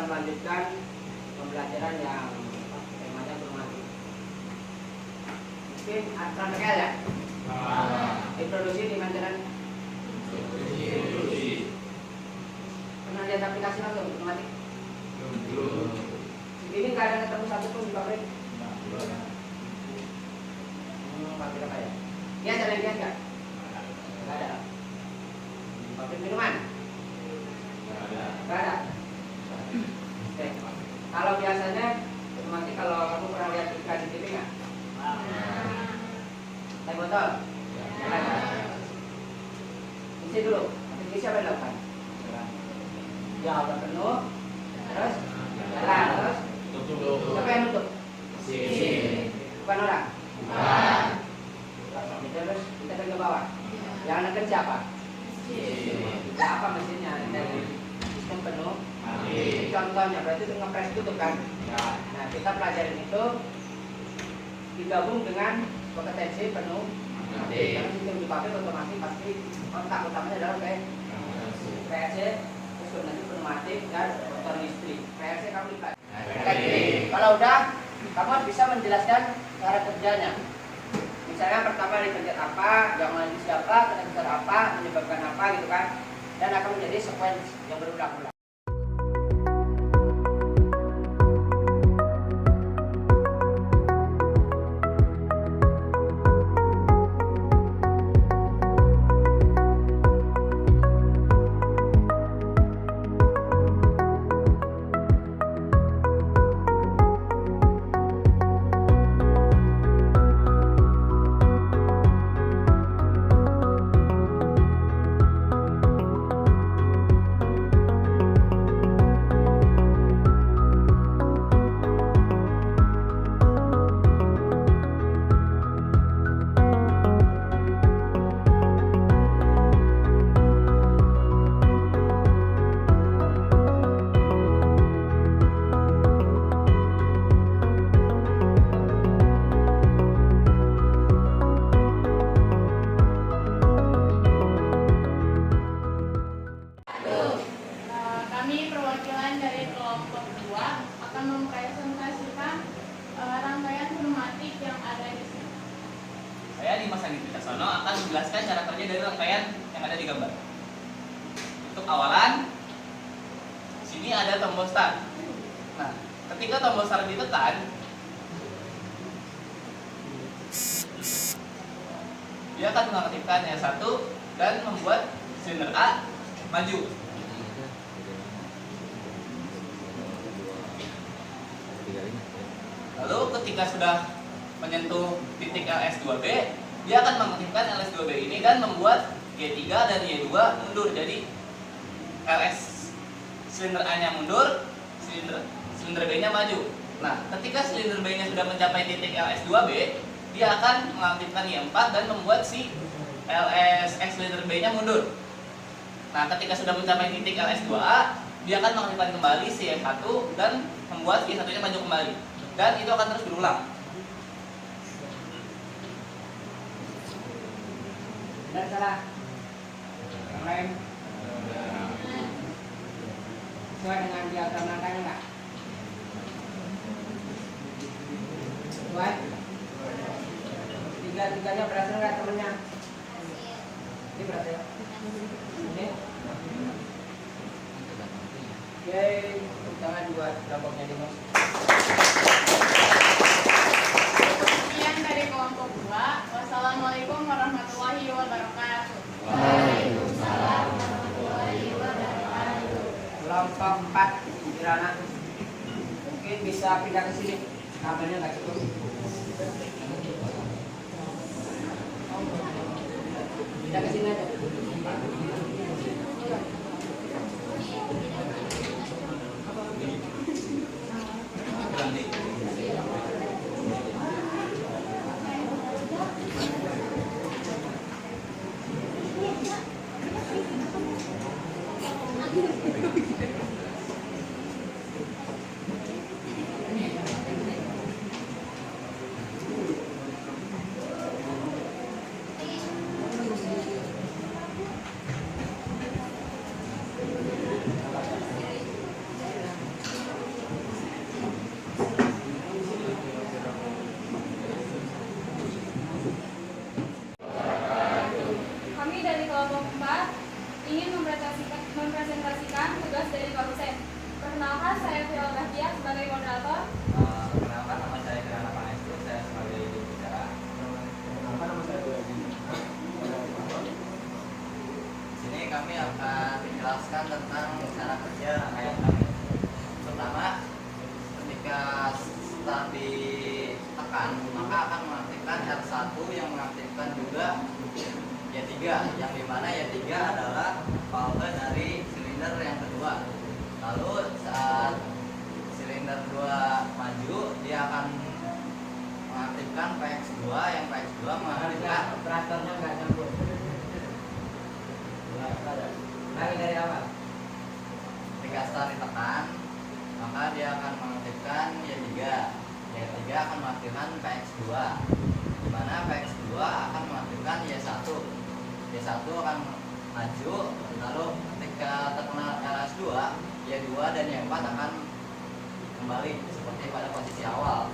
melanjutkan pembelajaran yang temanya normatif. Mungkin pernah pakai ya? Introduksi di pelajaran. Pernah lihat aplikasi langsung normatif? Belum. Ini nggak ada ketemu satu pun di pabrik. Pabrik apa ya? Dia ada yang lihat nggak? Nggak ada. Pabrik minuman? Nggak ada. Oke. Kalau biasanya otomatis kalau kamu pernah lihat iklan di TV nggak? Naik botol? Isi dulu. Isi apa yang dilakukan? Ya udah penuh. Terus jalan. Terus siapa yang nutup? Bukan orang? Terus kita ke bawah. Yang anak kerja apa? Ya, apa mesinnya? Dari sistem penuh. Contohnya berarti itu ngepres tutup kan? Nah kita pelajarin itu digabung dengan kompetensi penuh. Karena sistem di pabrik otomatis pasti otak utamanya adalah kayak PLC, terus nanti pneumatik dan motor listrik. PLC kamu dipelajari. Kalau udah, kamu harus bisa menjelaskan cara kerjanya. Misalnya pertama dikerjakan apa, yang lanjut siapa, kena apa, menyebabkan apa gitu kan, dan akan menjadi sequence yang berulang-ulang. Kami perwakilan dari kelompok 2 akan mempresentasikan rangkaian pneumatik yang ada di sini. Saya Dimas Andi Wicaksono akan menjelaskan cara kerja dari rangkaian yang ada di gambar. Untuk awalan, sini ada tombol start. Nah, ketika tombol start ditekan, dia akan mengaktifkan R1 dan membuat silinder A maju. Lalu ketika sudah menyentuh titik LS2B, dia akan mengaktifkan LS2B ini dan membuat G3 dan Y2 mundur. Jadi LS silinder A-nya mundur, silinder B-nya maju. Nah, ketika silinder B-nya sudah mencapai titik LS2B, dia akan mengaktifkan Y4 dan membuat si silinder B-nya mundur. Nah, ketika sudah mencapai titik LS2A, dia akan mengaktifkan kembali si Y1 dan membuat Y1-nya maju kembali. Dan itu akan terus berulang. Benar salah? Yang lain? Sesuai dengan diagram rangkaian nggak? Sesuai? Tiga-tiganya berhasil nggak temennya? Ini berhasil? Ini? Yeay, tangan dua kelompoknya Dimas. Sekian dari kelompok 2. Wassalamualaikum warahmatullahi wabarakatuh. Waalaikumsalam warahmatullahi wabarakatuh. Kelompok 4 Kirana. Mungkin bisa pindah ke sini. Kabelnya nggak cukup. Pindah ke sini aja. menjelaskan tentang cara kerja rangkaian kami. Pertama, ketika start ditekan, maka akan mengaktifkan R1 yang mengaktifkan juga Y3, yang dimana Y3 adalah valve dari silinder yang kedua. Lalu saat silinder 2 maju, dia akan mengaktifkan PX2, yang PX2 mengaktifkan operatornya nggak nyambung. Lagi dari awal. ketika start ditekan, maka dia akan mengaktifkan Y3. Y3 akan mengaktifkan PX2, di mana PX2 akan mengaktifkan Y1. Y1 akan maju, lalu ketika terkena LS2, Y2 dan Y4 akan kembali seperti pada posisi awal.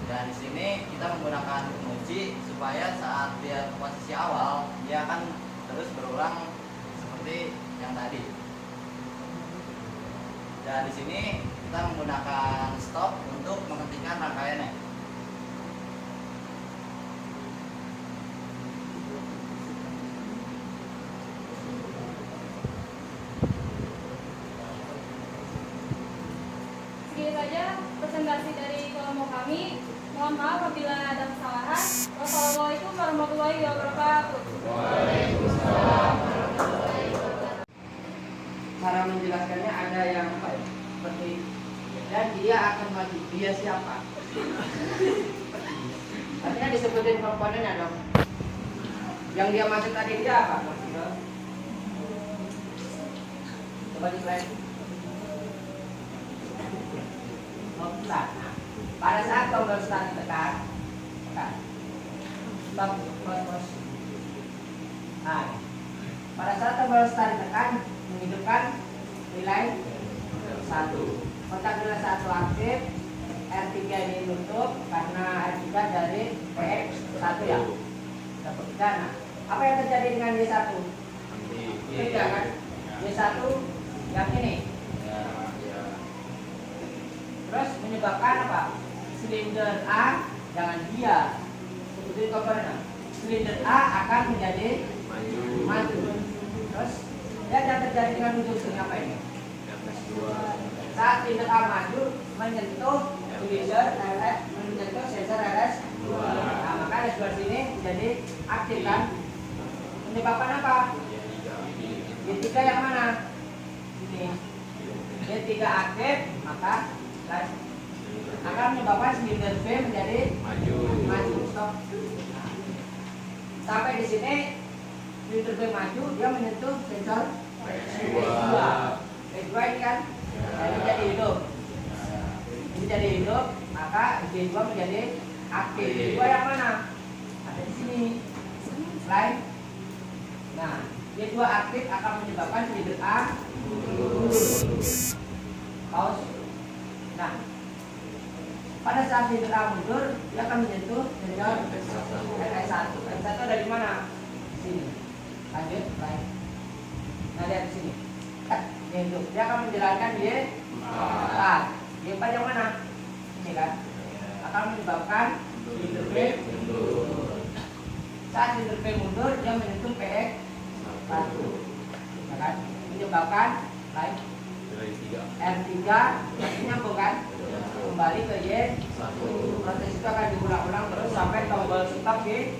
Dan di sini kita menggunakan kunci supaya saat dia ke posisi awal, dia akan terus berulang seperti yang tadi. Dan di sini kita menggunakan stop untuk menghentikan rangkaiannya. Segini saja presentasi dari kelompok kami. Mohon maaf apabila ada kesalahan. Wassalamualaikum warahmatullahi wabarakatuh. Cara menjelaskannya ada yang apa ya? Seperti dan dia akan maju. Dia siapa? Artinya disebutin komponennya dong. Yang dia maksud tadi dia apa? Coba di slide. Start. Nah, pada saat tombol start ditekan, stop, pause. Nah, pada saat tombol start ditekan, menghidupkan nilai 1. Kontak nilai 1 aktif, R3 ini tutup karena R3 dari PX1 ya. Nah, apa yang terjadi dengan Y1? Kerja kan? Y1 yang ini. Terus menyebabkan apa? Silinder A jangan dia. Seperti komponen. Silinder A akan menjadi maju. Terus dan yang terjadi dengan ujung sini apa ini? Saat silinder A maju menyentuh silinder LS, menyentuh sensor LS2. Nah, maka LS2 sini jadi aktif kan? Menyebabkan apa? Y3 yang mana? Ini. Y3 aktif, maka akan menyebabkan silinder B menjadi maju. Stop. Nah, sampai di sini silinder B maju, dia menyentuh sensor P2. P2 ini kan jadi hidup. Ini jadi hidup, maka P2 menjadi aktif. P2 yang mana? Ada di sini. Slide. Nah, P2 aktif akan menyebabkan silinder A pause. Nah, pada saat silinder A mundur, dia akan menyentuh sensor LS1. LS1 ada di mana? Sini. Lanjut, baik. Nah, lihat di sini. Hidup. Dia akan menjalankan Y4. Y4 yang mana? Ini kan. Akan menyebabkan silinder B mundur. Saat silinder B mundur, dia menyentuh PX1. Ya kan? Menyebabkan lain R3 nyambung kan? Kembali ke Y1. Proses itu akan diulang-ulang terus sampai tombol stop di